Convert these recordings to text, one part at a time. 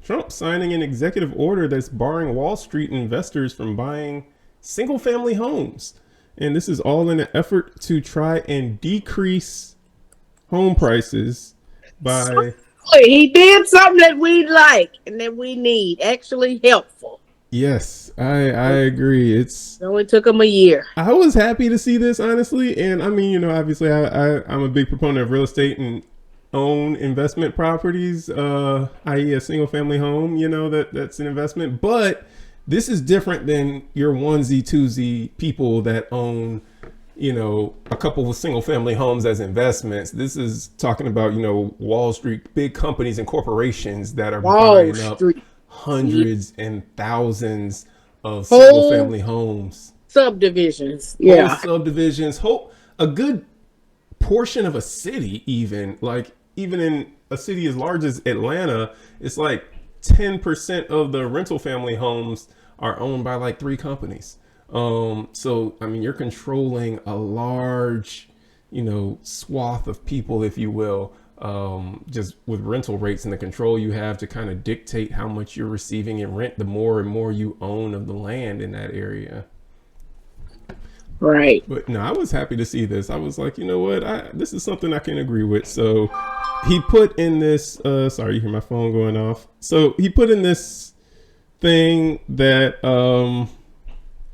Trump signing an executive order that's barring Wall Street investors from buying single family homes. And this is all in an effort to try and decrease home prices So by. he did something that we like and that we need. Actually helpful. Yes, I agree. It only took him a year. I was happy to see this, honestly. And I mean, obviously I'm a big proponent of real estate and own investment properties, i.e. a single family home, that's an investment. But this is different than your onesie twosie people that own, a couple of single family homes as investments. This is talking about, Wall Street, big companies and corporations that are Wall buying up Street. hundreds and thousands of single Whole family homes, subdivisions. whole Yeah. subdivisions, whole a good portion of a city, even in a city as large as Atlanta, it's like 10% of the rental family homes are owned by like three companies. So I mean, you're controlling a large, swath of people, if you will, just with rental rates and the control you have to kind of dictate how much you're receiving in rent, the more and more you own of the land in that area. Right. But no, I was happy to see this. I was like, you know what? This is something I can agree with. So he put in this, sorry, you hear my phone going off. So he put in this thing that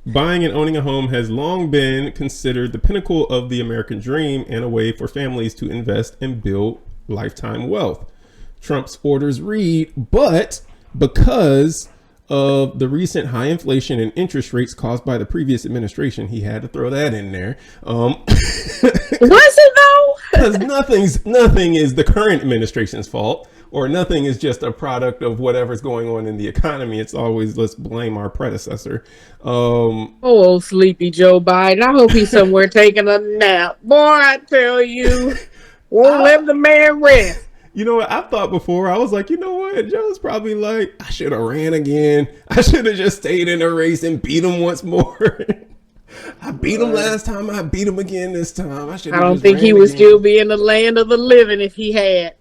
buying and owning a home has long been considered the pinnacle of the American dream and a way for families to invest and build lifetime wealth. Trump's orders read, but because of the recent high inflation and interest rates caused by the previous administration, he had to throw that in there. Was it though? Because nothing is the current administration's fault, or nothing is just a product of whatever's going on in the economy. It's always, let's blame our predecessor. Oh, sleepy Joe Biden. I hope he's somewhere taking a nap. Boy, I tell you, won't let the man rest. You know what? I thought before, I was like, you know what? Joe's probably like, I should have ran again. I should have just stayed in the race and beat him once more. I beat him last time. I beat him again this time. I should. I don't think he would still be in the land of the living if he had.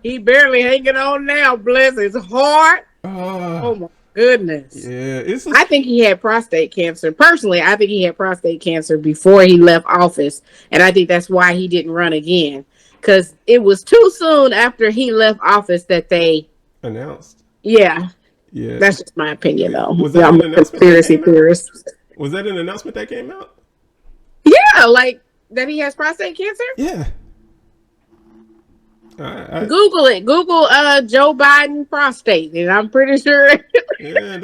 He barely hanging on now. Bless his heart. Oh my goodness. Yeah, I think he had prostate cancer. Personally, I think he had prostate cancer before he left office, and I think that's why he didn't run again. Because it was too soon after he left office that they announced. Yeah. Yeah. That's just my opinion, though. Was that I'm an a announcement conspiracy theorist. Was that an announcement that came out? Yeah, like that he has prostate cancer? Yeah. Google it. Google Joe Biden prostate, and I'm pretty sure. Yeah,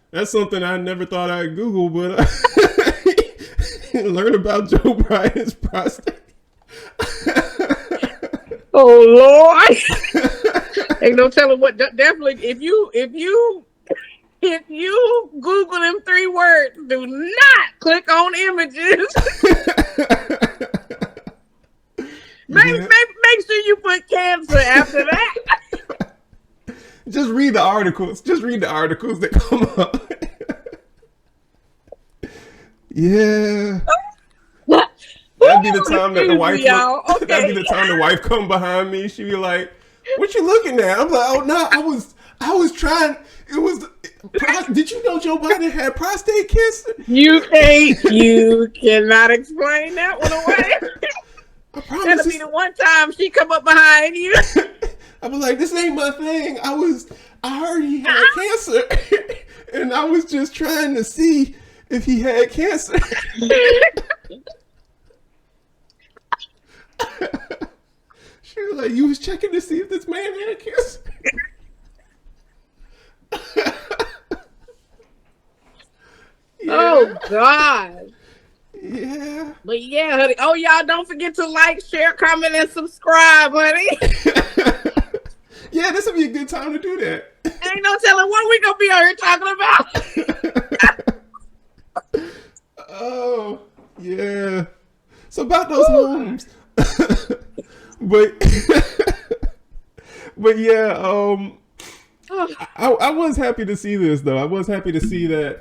that's something I never thought I'd Google, but learn about Joe Biden's prostate. Oh Lord! Ain't no telling what. Definitely, if you Google them 3 words, do not click on images. Make sure you put cancer after that. Just read the articles. Just read the articles that come up. Yeah. That'd be the time that the wife. Okay. That'd be the time the wife come behind me. She'd be like, "What you looking at?" I'm like, "Oh no, I was trying. It was. Did you know Joe Biden had prostate cancer?" You cannot explain that one away. That'll be the one time she come up behind you. I was like, "This ain't my thing. I heard he had cancer, and I was just trying to see if he had cancer." She was like, "You was checking to see if this man had cancer?" Yeah. Oh God. Yeah. But yeah, honey. Oh, y'all don't forget to like, share, comment, and subscribe, honey. Yeah, this would be a good time to do that. Ain't no telling what we gonna be out here talking about. Oh, yeah. So about those homes. but yeah, I was happy to see this though. I was happy to see that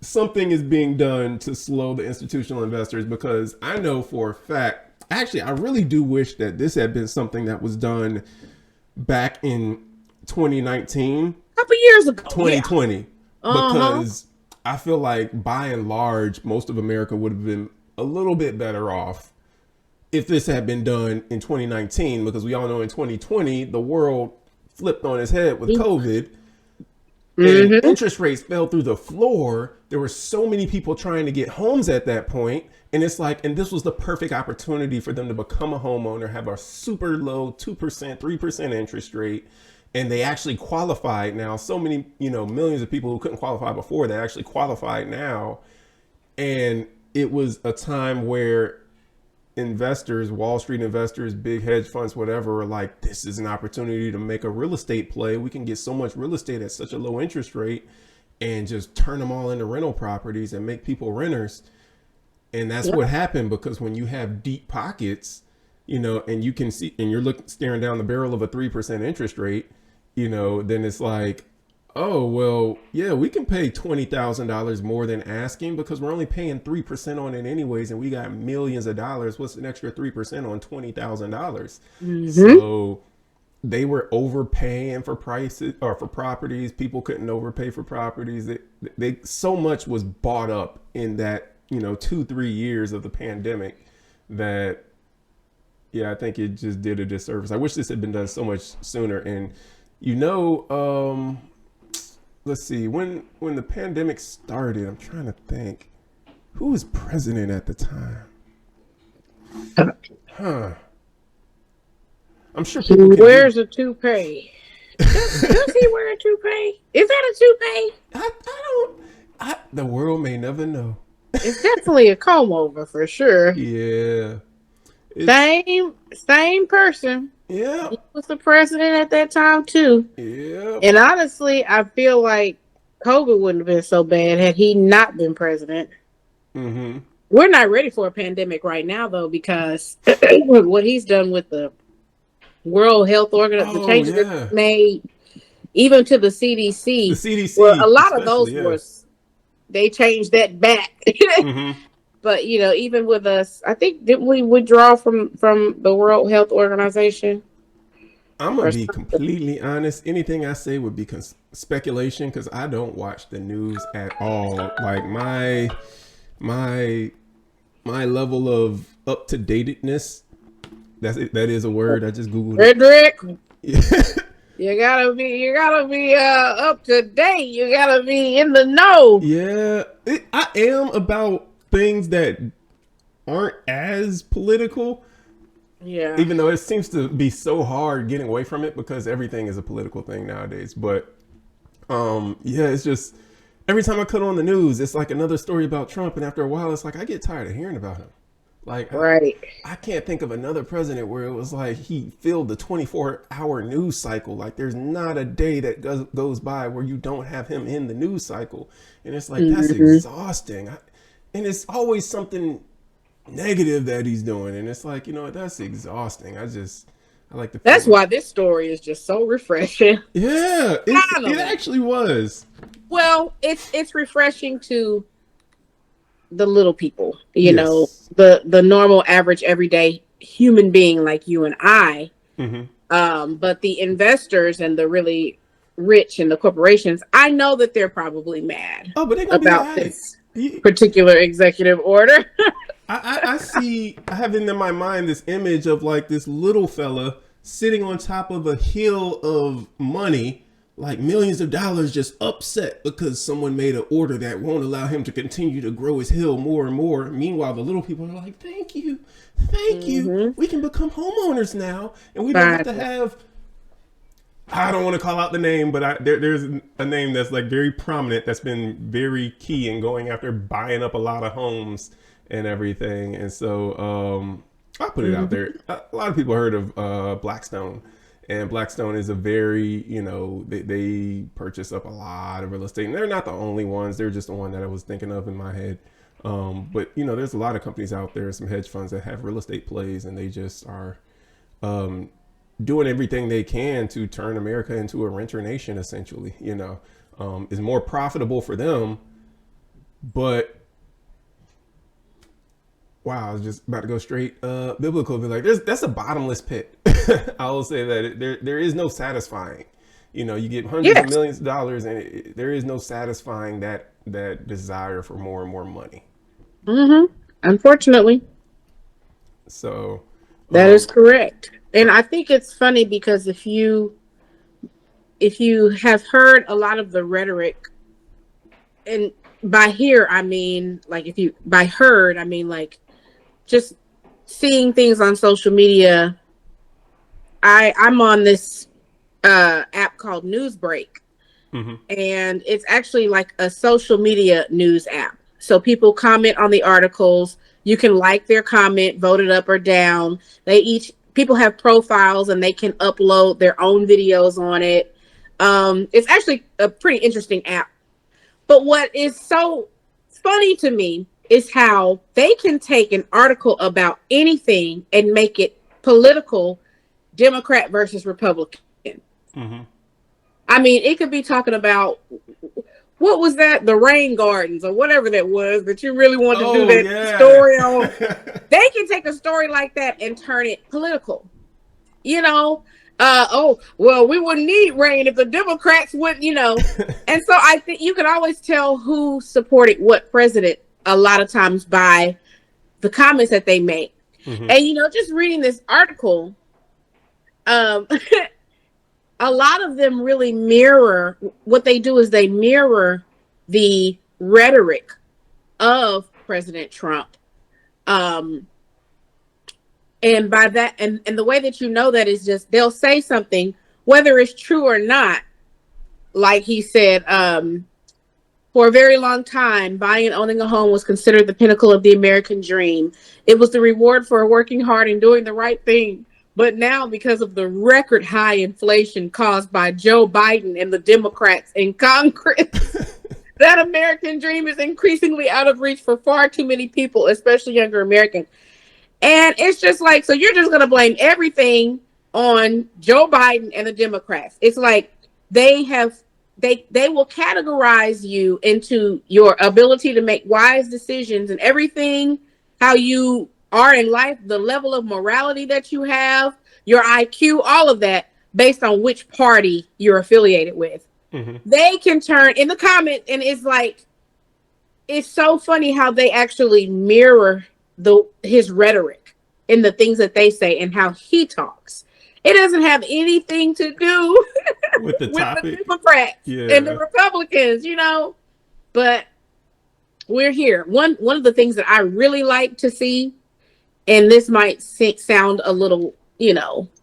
something is being done to slow the institutional investors, because I know for a fact, actually, I really do wish that this had been something that was done back in 2019, A couple years ago. Yeah. 2020, because I feel like by and large, most of America would have been a little bit better off if this had been done in 2019, because we all know in 2020, the world flipped on its head with COVID and interest rates fell through the floor. There were so many people trying to get homes at that point. And it's like, and this was the perfect opportunity for them to become a homeowner, have a super low 2%, 3% interest rate. And they actually qualified now. So many, millions of people who couldn't qualify before, they actually qualified now. And it was a time where investors, Wall Street investors, big hedge funds, whatever, are like, this is an opportunity to make a real estate play. We can get so much real estate at such a low interest rate and just turn them all into rental properties and make people renters. And that's what happened, because when you have deep pockets, and you can see, and you're staring down the barrel of a 3% interest rate, then it's like, oh, well, yeah, we can pay $20,000 more than asking because we're only paying 3% on it anyways. And we got millions of dollars. What's an extra 3% on $20,000? So they were overpaying for prices or for properties. People couldn't overpay for properties. They so much was bought up in that, 2-3 years of the pandemic that, yeah, I think it just did a disservice. I wish this had been done so much sooner. And, let's see, when the pandemic started, I'm trying to think, who was president at the time? I'm sure people can wears a toupee. Does he wear a toupee? Is that a toupee? The world may never know. It's definitely a comb over for sure. Yeah. Same person. Yeah. He was the president at that time too. Yeah. And honestly, I feel like COVID wouldn't have been so bad had he not been president. Mm-hmm. We're not ready for a pandemic right now, though, because what he's done with the World Health Organization, the changes that he made, even to the CDC. The CDC. Well, a lot of those was they changed that back. But even with us, I think, didn't we withdraw from the World Health Organization? I'm gonna be completely honest. Anything I say would be speculation because I don't watch the news at all. Like my level of up to datedness. That is a word. I just googled it. Frederick. You gotta be up to date. You gotta be in the know. Yeah, I am about things that aren't as political. Yeah. Even though it seems to be so hard getting away from it because everything is a political thing nowadays. But yeah, it's just every time I cut on the news, it's like another story about Trump, and after a while, it's like I get tired of hearing about him. Like, right. I can't think of another president where it was like he filled the 24-hour news cycle. Like, there's not a day that goes by where you don't have him in the news cycle. And it's like, that's exhausting. And it's always something negative that he's doing. And it's like, that's exhausting. I like the. That's why this story is just so refreshing. Yeah, it actually was. Well, it's refreshing to the little people, the normal, average, everyday human being like you and I. But the investors and the really rich and the corporations, I know that they're probably mad about this particular executive order. I have in my mind this image of like this little fella sitting on top of a hill of money, like millions of dollars, just upset because someone made an order that won't allow him to continue to grow his hill more and more. Meanwhile, the little people are like, thank you. We can become homeowners now. And we don't have to have, I don't want to call out the name, but there's a name that's like very prominent that's been very key in going after buying up a lot of homes and everything. And so I'll put it out there. A lot of people heard of Blackstone. And Blackstone is a very, they purchase up a lot of real estate. And they're not the only ones. They're just the one that I was thinking of in my head. But, there's a lot of companies out there, some hedge funds that have real estate plays, and they just are doing everything they can to turn America into a renter nation, essentially. Is more profitable for them. But, wow, I was just about to go straight biblical. Be like, that's a bottomless pit. I will say that there is no satisfying. You know, you get hundreds of Yes. millions of dollars, and there is no satisfying that desire for more and more money. Unfortunately, So, that is correct. And I think it's funny because if you have heard a lot of the rhetoric, and by hear I mean like if you by heard I mean like just seeing things on social media. I'm on this app called Newsbreak, hmm and it's actually like a social media news app. So people comment on the articles. You can like their comment, vote it up or down. People have profiles and they can upload their own videos on it. It's actually a pretty interesting app. But what is so funny to me is how they can take an article about anything and make it political, Democrat versus Republican. hmm I mean, it could be talking about what was that, the rain gardens or whatever that was that you really wanted to do Oh that yeah. story on. They can take a story like that and turn it political. You know, oh well, we wouldn't need rain if the Democrats wouldn't. And so I think you can always tell who supported what president a lot of times by the comments that they make. hmm And just reading this article, um, a lot of them really mirror what they do is they mirror the rhetoric of President Trump. Um, and by that, and the way that that is just they'll say something, whether it's true or not. Like he said, for a very long time, buying and owning a home was considered the pinnacle of the American dream. It was the reward for working hard and doing the right thing. But now, because of the record high inflation caused by Joe Biden and the Democrats in Congress, that American dream is increasingly out of reach for far too many people, especially younger Americans. And it's just like, so you're just going to blame everything on Joe Biden and the Democrats. It's like they will categorize you into your ability to make wise decisions and everything, how you are in life, the level of morality that you have, your IQ, all of that based on which party you're affiliated with. hmm They can turn in the comment, and it's so funny how they actually mirror his rhetoric in the things that they say and how he talks. It doesn't have anything to do With the with the topic. Democrats and the Yeah. Republicans, But we're here. One of the things that I really like to see, and this might sound a little,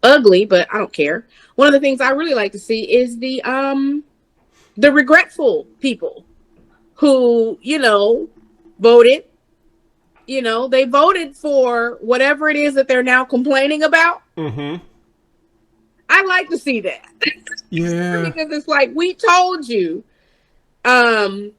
ugly, but I don't care. One of the things I really like to see is the regretful people who, voted. They voted for whatever it is that they're now complaining about. hmm I like to see that. Yeah. Because it's like, we told you, and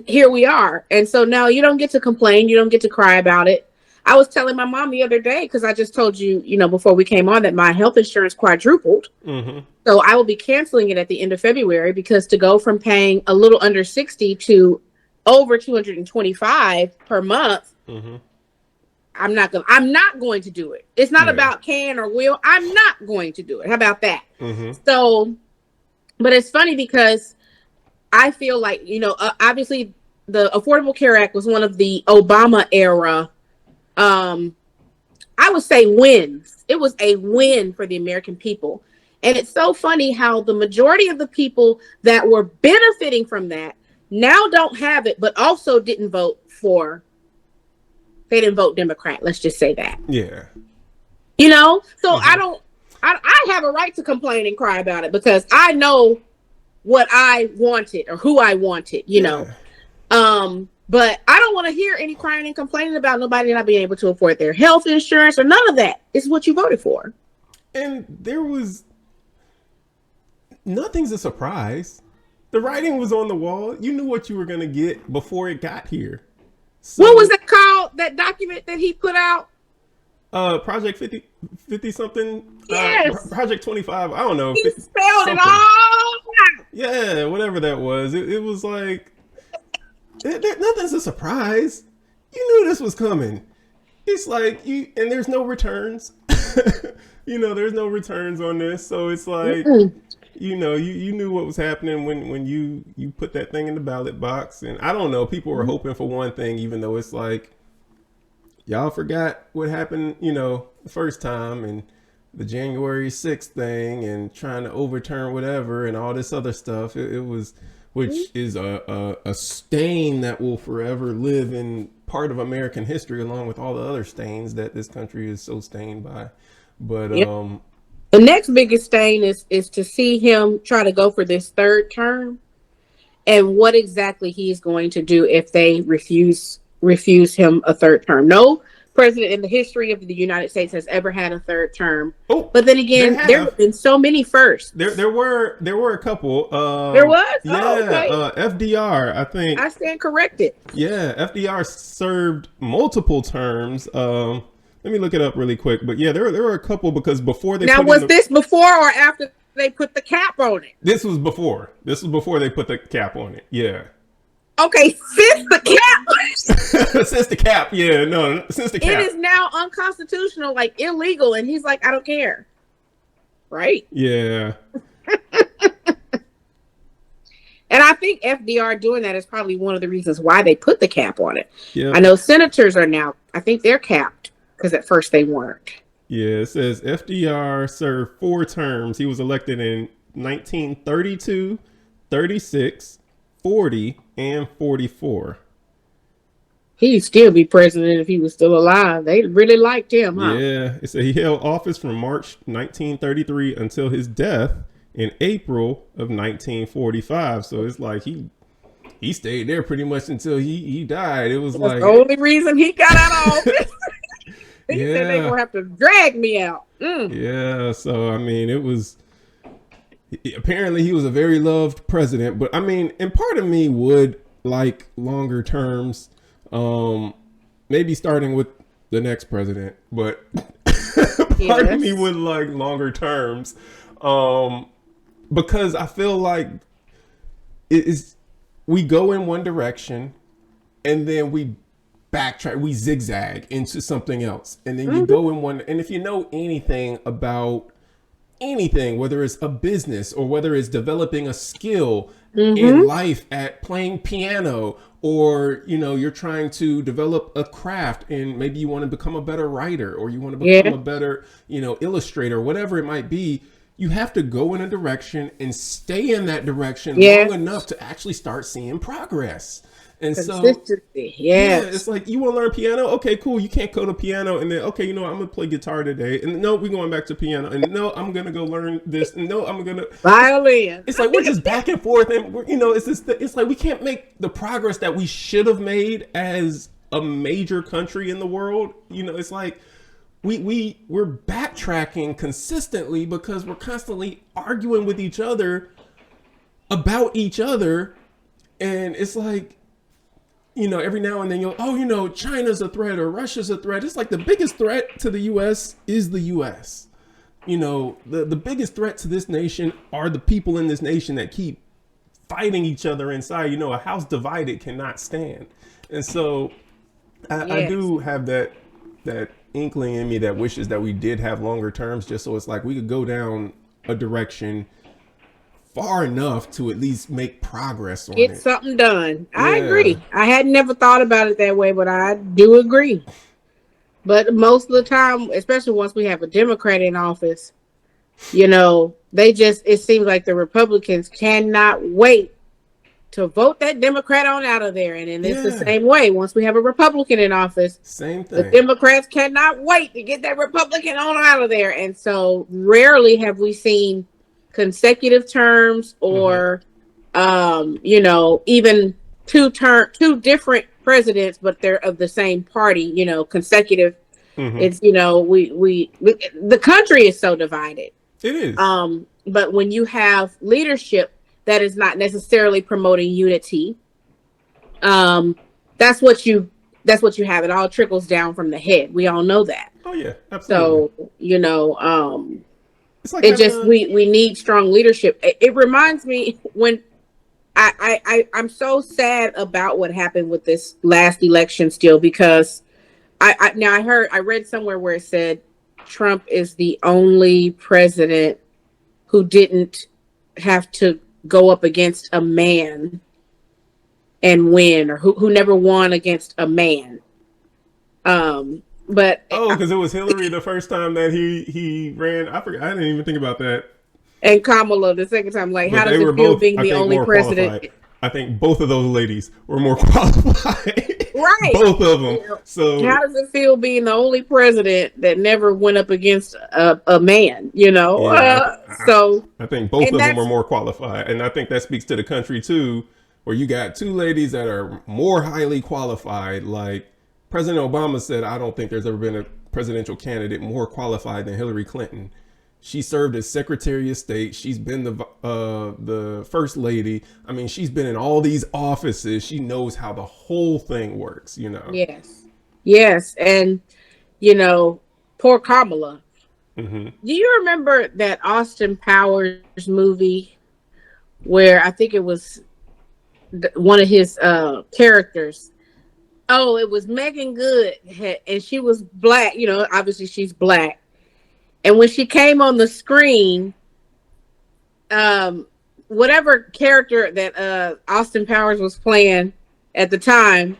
here we are. And so now you don't get to complain, you don't get to cry about it. I was telling my mom the other day, because I just told you, before we came on, that my health insurance quadrupled. hmm So I will be canceling it at the end of February, because to go from paying a little under 60 to over 225 per month, hmm I'm not going to do it. It's not about can or will. I'm not going to do it. How about that? hmm So, but it's funny because I feel like, obviously the Affordable Care Act was one of the Obama era, I would say, wins. It was a win for the American people. And it's so funny how the majority of the people that were benefiting from that now don't have it, but also didn't vote Democrat. Let's just say that. Yeah. So I have a right to complain and cry about it because I know what I wanted or who I wanted, But I don't want to hear any crying and complaining about nobody not being able to afford their health insurance or none of that. It's what you voted for. And nothing's a surprise. The writing was on the wall. You knew what you were going to get before it got here. So, What was that called? That document that he put out? Project 50 something? Yes. Project 25. I don't know. He 50 spelled something. it all out. Yeah, whatever that was. It was like, nothing's a surprise. You knew this was coming. It's like, and there's no returns. There's no returns on this, so it's like, Mm-mm. you knew what was happening when you put that thing in the ballot box, and I don't know, people were hoping for one thing, even though it's like y'all forgot what happened, the first time, and the January 6th thing, and trying to overturn whatever and all this other stuff. It was, which is a stain that will forever live in part of American history, along with all the other stains that this country is so stained by. But Yep. The next biggest stain is to see him try to go for this third term, and what exactly he's going to do if they refuse him a third term. No president in the history of the United States has ever had a third term. oh, But then again, there have been so many firsts. there were a couple. There was? Yeah, Oh, okay. FDR, I think. I stand corrected. Yeah, FDR served multiple terms. Let me look it up really quick. But yeah, there were a couple, because before they now was this before or after they put the cap on it? This was before. This was before they put the cap on it. Yeah. Okay, since the cap. Since the cap, yeah, no, since the cap. It is now unconstitutional, like illegal, and he's like, I don't care. Right? Yeah. And I think FDR doing that is probably one of the reasons why they put the cap on it. Yeah. I know senators are now, I think they're capped, because at first they weren't. Yeah, it says FDR served 4 terms. He was elected in 1932, 36, 40, and 44. He'd still be president if he was still alive. They really liked him, huh? Yeah, it said he held office from March 1933 until his death in April of 1945. So it's like he stayed there pretty much until he died. It was That's like the only reason he got out of office. He said they gonna have to drag me out. Yeah, so I mean, it was, apparently he was a very loved president, but I mean, and part of me would like longer terms, maybe starting with the next president, but part of me would like longer terms, because I feel like it is, we go in one direction and then we backtrack, we zigzag into something else, and then you go in one. And if you know anything about anything, whether it's a business or whether it's developing a skill in life at playing piano, or you're trying to develop a craft and maybe you want to become a better writer, or you want to become a better illustrator, whatever it might be, you have to go in a direction and stay in that direction long enough to actually start seeing progress. And so, yeah, it's like, you want to learn piano? Okay, cool. You can't go to piano and then, okay, I'm going to play guitar today. And no, we're going back to piano. And no, I'm going to go learn this. And no, I'm going to violin. It's like, we're just back and forth. And, it's like we can't make the progress that we should have made as a major country in the world. It's like we're backtracking consistently because we're constantly arguing with each other about each other. And it's like, every now and then China's a threat or Russia's a threat. It's like the biggest threat to the U.S. is the U.S. The biggest threat to this nation are the people in this nation that keep fighting each other inside. A house divided cannot stand. And so I do have that inkling in me that wishes that we did have longer terms, just so it's like we could go down a direction far enough to at least make progress on Get something done. I agree. I had never thought about it that way, but I do agree. But most of the time, especially once we have a Democrat in office, it seems like the Republicans cannot wait to vote that Democrat on out of there. And then it's the same way. Once we have a Republican in office, same thing. The Democrats cannot wait to get that Republican on out of there. And so rarely have we seen consecutive terms or even two different presidents, but they're of the same party, consecutive. It's the country is so divided. It is. But when you have leadership that is not necessarily promoting unity, that's what you have. It all trickles down from the head. We all know that. Oh yeah, absolutely. So it's like we need strong leadership. It reminds me when I'm so sad about what happened with this last election still, because I read somewhere where it said Trump is the only president who didn't have to go up against a man and win, or who never won against a man. But Oh, because it was Hillary the first time that he ran. I forgot. I didn't even think about that. and Kamala the second time, like, But how they does were it feel both, being I the think, only more president? qualified. I think both of those ladies were more qualified. Right. Both of them. You know, So how does it feel being the only president that never went up against a man? yeah, So, I think both and of them are that's more qualified, and I think that speaks to the country too, where you got two ladies that are more highly qualified. Like President Obama said, I don't think there's ever been a presidential candidate more qualified than Hillary Clinton. She served as Secretary of State. She's been the First Lady. I mean, she's been in all these offices. She knows how the whole thing works. yes, and poor Kamala. Mm-hmm. Do you remember that Austin Powers movie where I think it was one of his characters? Oh, it was Megan Good, and she was black. Obviously she's black. And when she came on the screen, whatever character that Austin Powers was playing at the time,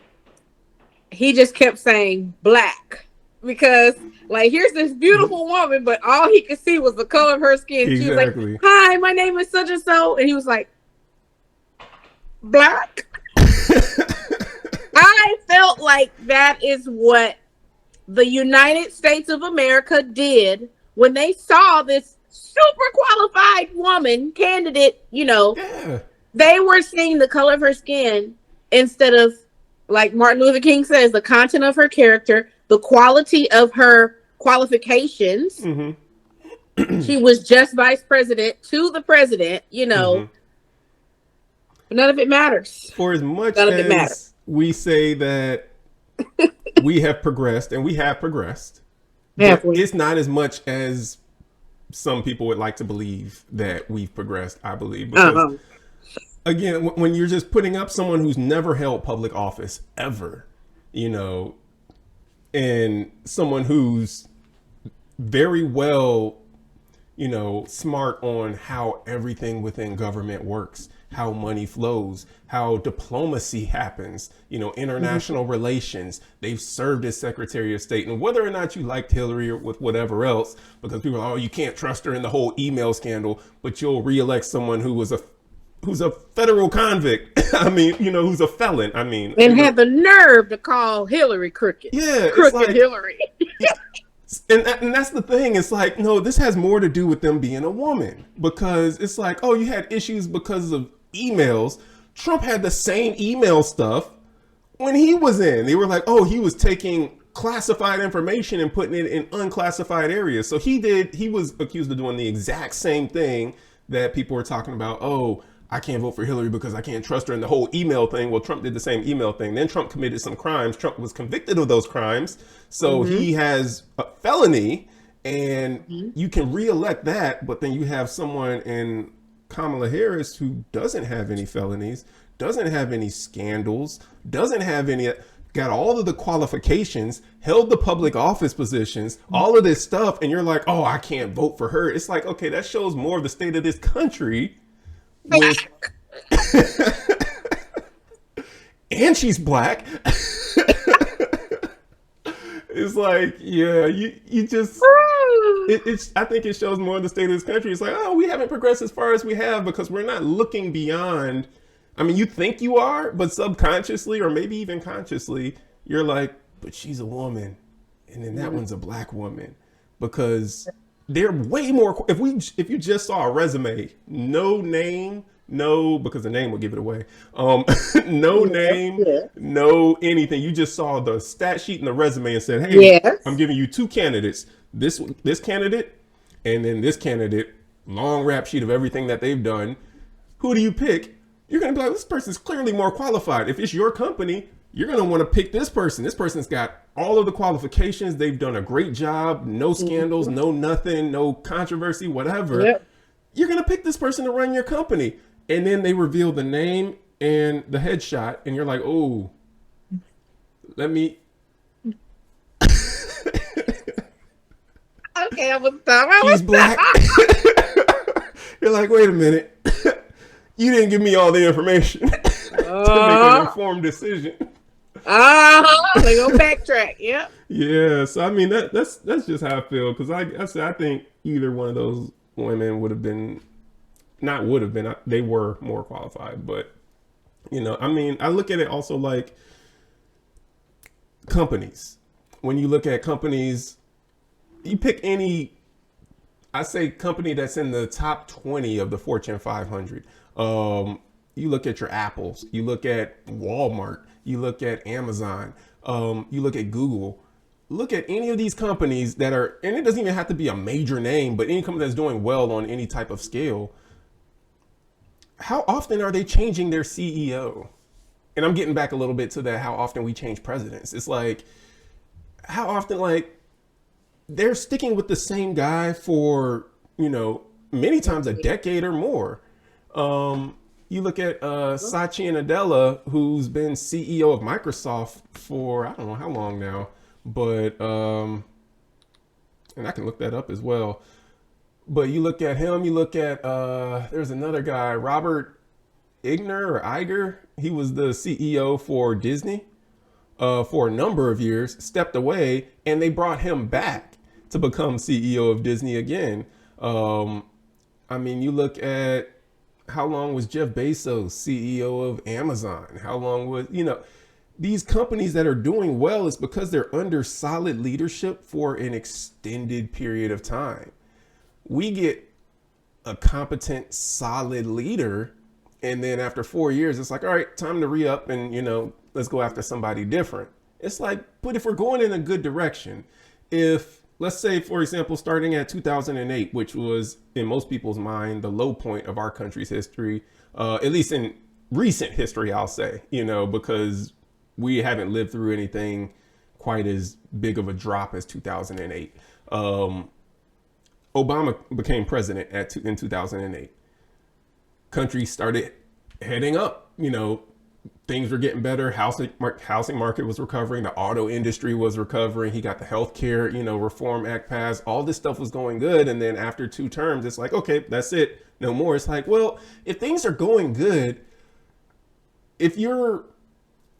he just kept saying black, because like, here's this beautiful woman, but all he could see was the color of her skin. Exactly. She was like, "Hi, my name is such and so," and he was like, "Black." I felt like that is what the United States of America did when they saw this super qualified woman candidate. Yeah. They were seeing the color of her skin instead of, like Martin Luther King says, the content of her character, the quality of her qualifications. Mm-hmm. She was just vice president to the president, Mm-hmm. But none of it matters. For as much None of it as matters. we say that we have progressed, and we have progressed, Have but we? it's not as much as some people would like to believe that we've progressed, I believe. Because, again, when you're just putting up someone who's never held public office ever, and someone who's very well, smart on how everything within government works, how money flows, how diplomacy happens, international Mm-hmm. relations. They've served as Secretary of State. And whether or not you liked Hillary or with whatever else, because people are, oh, you can't trust her in the whole email scandal, but you'll reelect someone who's a federal convict. I mean, who's a felon. I mean, And had the nerve to call Hillary crooked. Yeah, Crooked like, Hillary. And that's the thing. It's like, no, this has more to do with them being a woman, because it's like, oh, you had issues because of emails. Trump had the same email stuff when he was in. They were like, oh, he was taking classified information and putting it in unclassified areas. So he was accused of doing the exact same thing that people were talking about. Oh, I can't vote for Hillary because I can't trust her in the whole email thing. Well, Trump did the same email thing. Then Trump committed some crimes. Trump was convicted of those crimes. So he has a felony, and you can reelect that. But then you have someone in Kamala Harris who doesn't have any felonies, doesn't have any scandals, doesn't have any, got all of the qualifications, held the public office positions, all of this stuff. And you're like, oh, I can't vote for her. It's like, okay, that shows more of the state of this country. With and she's black. It's like, yeah, you just it's I think it shows more of the state of this country. It's like, oh, we haven't progressed as far as we have because we're not looking beyond. I mean, you think you are, but subconsciously or maybe even consciously, you're like, but she's a woman, and then that one's a black woman, because they're way more. If you just saw a resume, no name, no, because the name will give it away. No name, no anything. You just saw the stat sheet and the resume and said, hey, I'm giving you two candidates. This candidate, and then this candidate. Long rap sheet of everything that they've done. Who do you pick? You're gonna be like, this person's clearly more qualified. If it's your company, you're gonna want to pick this person. This person's got all of the qualifications. They've done a great job. No scandals, no nothing, no controversy, whatever. You're gonna pick this person to run your company. And then they reveal the name and the headshot, and you're like, oh, let me. Okay, I'm gonna stop. He's black. You're like, wait a minute. You didn't give me all the information to make an informed decision. They go backtrack. Yep. Yeah, so I mean that's just how I feel, because I think either one of those women would have been, not would have been, they were more qualified. But I mean, I look at it also like companies. When you look at companies, you pick any, I say company that's in the top 20 of the Fortune 500. You look at your Apples, you look at Walmart, you look at Amazon, you look at Google. Look at any of these companies that are, and it doesn't even have to be a major name, but any company that's doing well on any type of scale. How often are they changing their CEO? And I'm getting back a little bit to that, how often we change presidents. It's like, how often, like, they're sticking with the same guy for, many times a decade or more. You look at Satya Nadella, who's been CEO of Microsoft for, I don't know how long now. But, and I can look that up as well. But you look at him, you look at, there's another guy, Robert Iger. He was the CEO for Disney for a number of years, stepped away, and they brought him back to become CEO of Disney again. I mean, you look at, how long was Jeff Bezos CEO of Amazon? How long was, these companies that are doing well is because they're under solid leadership for an extended period of time. We get a competent, solid leader, and then after 4 years, it's like, all right, time to re-up and, let's go after somebody different. It's like, but if we're going in a good direction, if, let's say, for example, starting at 2008, which was in most people's mind, the low point of our country's history, at least in recent history, I'll say, because we haven't lived through anything quite as big of a drop as 2008. Obama became president in 2008. Country started heading up. Things were getting better. Housing market was recovering. The auto industry was recovering. He got the healthcare, Reform Act passed. All this stuff was going good. And then after 2 terms, it's like, okay, that's it. No more. It's like, well, if things are going good, if you're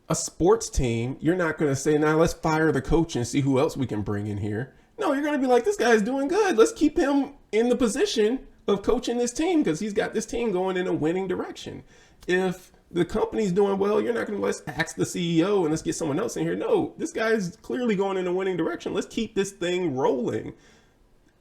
a sports team, you're not going to say, now let's fire the coach and see who else we can bring in here. No, you're going to be like, this guy's doing good. Let's keep him in the position of coaching this team because he's got this team going in a winning direction. If the company's doing well, you're not going to let's ask the CEO and let's get someone else in here. No, this guy's clearly going in a winning direction. Let's keep this thing rolling.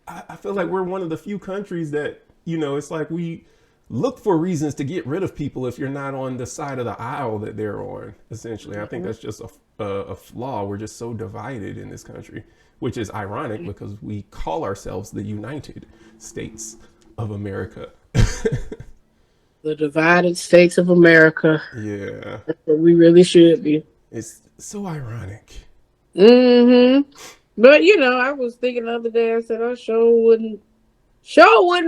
I feel like we're one of the few countries that, it's like we look for reasons to get rid of people if you're not on the side of the aisle that they're on, essentially. I think that's just a flaw. We're just so divided in this country, which is ironic because we call ourselves the United States of America. The divided states of America. Yeah. That's what we really should be. It's so ironic. Mm-hmm. But, I was thinking the other day, I said, I sure wouldn't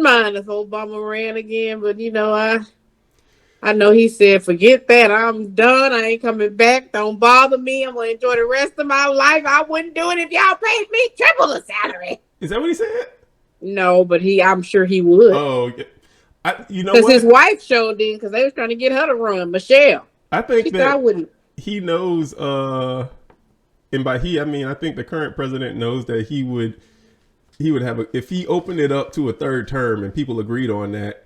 mind if Obama ran again, but I know he said, forget that. I'm done. I ain't coming back. Don't bother me. I'm going to enjoy the rest of my life. I wouldn't do it if y'all paid me triple the salary. Is that what he said? No, but I'm sure he would. Oh, yeah. Because his wife showed in because they was trying to get her to run, Michelle. I think that I wouldn't. He knows, and by he, I mean, I think the current president knows that he would have, if he opened it up to a 3rd term and people agreed on that,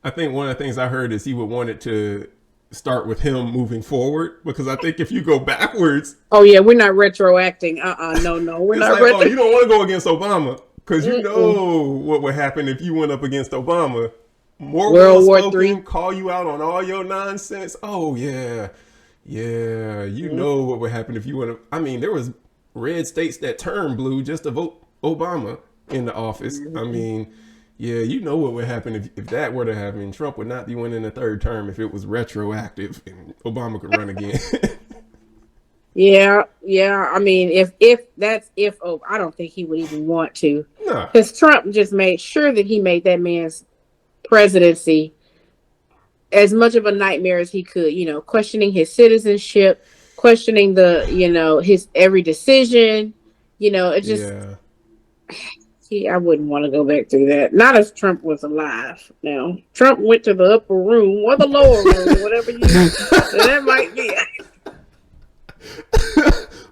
I think one of the things I heard is he would want it to start with him moving forward, because I think if you go backwards. Oh yeah, we're not retroacting. No, we're not. Like, you don't want to go against Obama because you know what would happen if you went up against Obama. More World War III, call you out on all your nonsense. Oh yeah, you know what would happen if you went up. I mean, there was red states that turned blue just to vote Obama in the office. I mean, yeah, you know what would happen if that were to happen. Trump would not be winning a 3rd term if it was retroactive and Obama could run again. Yeah. I mean, if I don't think he would even want to, because Trump just made sure that he made that man's presidency as much of a nightmare as he could. Questioning his citizenship, questioning his every decision. It just I wouldn't want to go back through that. Not if Trump was alive. Now, Trump went to the upper room or the lower room, whatever you. That might be.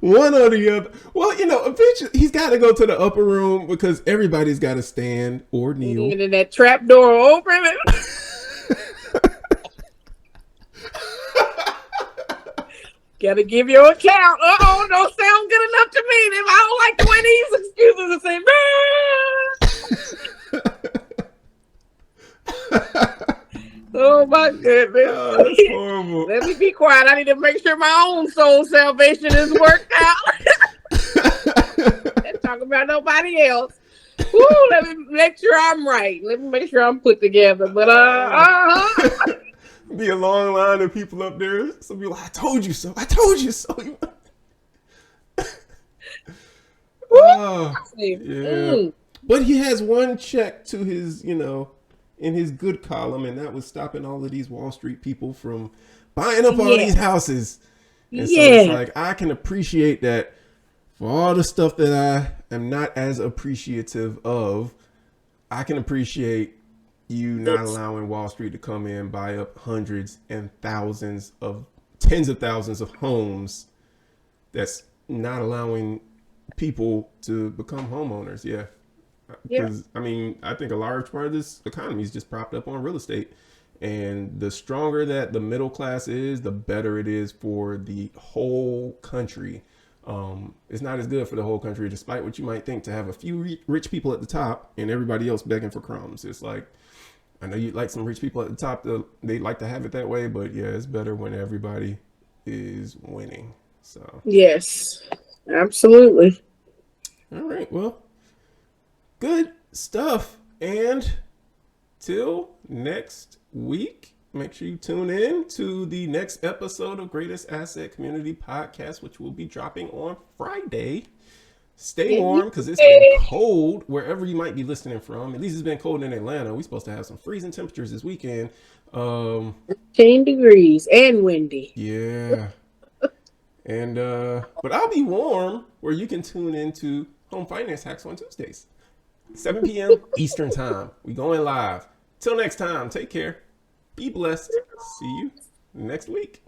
One or the other. Well, eventually he's got to go to the upper room because everybody's got to stand or kneel. And then that trap door open. Gotta give your account. Don't sound good enough to me. If I don't like the way these excuses and say, oh my goodness. Oh, that's horrible. Let me be quiet. I need to make sure my own soul salvation is worked out. Let's talk about nobody else. Woo, let me make sure I'm right. Let me make sure I'm put together. But be a long line of people up there. Some people, I told you so. I told you so. Yeah. But he has one check to his, in his good column, and that was stopping all of these Wall Street people from buying up all these houses. And so it's like, I can appreciate that for all the stuff that I am not as appreciative of. I can appreciate you not allowing Wall Street to come in, buy up hundreds and thousands of tens of thousands of homes. That's not allowing people to become homeowners. Yeah. Because, I think a large part of this economy is just propped up on real estate. And the stronger that the middle class is, the better it is for the whole country. It's not as good for the whole country, despite what you might think, to have a few rich people at the top and everybody else begging for crumbs. It's like, I know you'd like some rich people at the top, they like to have it that way, but yeah, it's better when everybody is winning. So yes, absolutely. All right, well, good stuff. And till next week, make sure you tune in to the next episode of Greatest Asset Community Podcast, which will be dropping on Friday. Stay warm because it's been cold wherever you might be listening from. At least it's been cold in Atlanta. We're supposed to have some freezing temperatures this weekend. 10 degrees and windy. Yeah. And but I'll be warm where you can tune into Home Finance Hacks on Tuesdays, 7 p.m. Eastern Time. We going live. Till next time, take care. Be blessed. See you next week.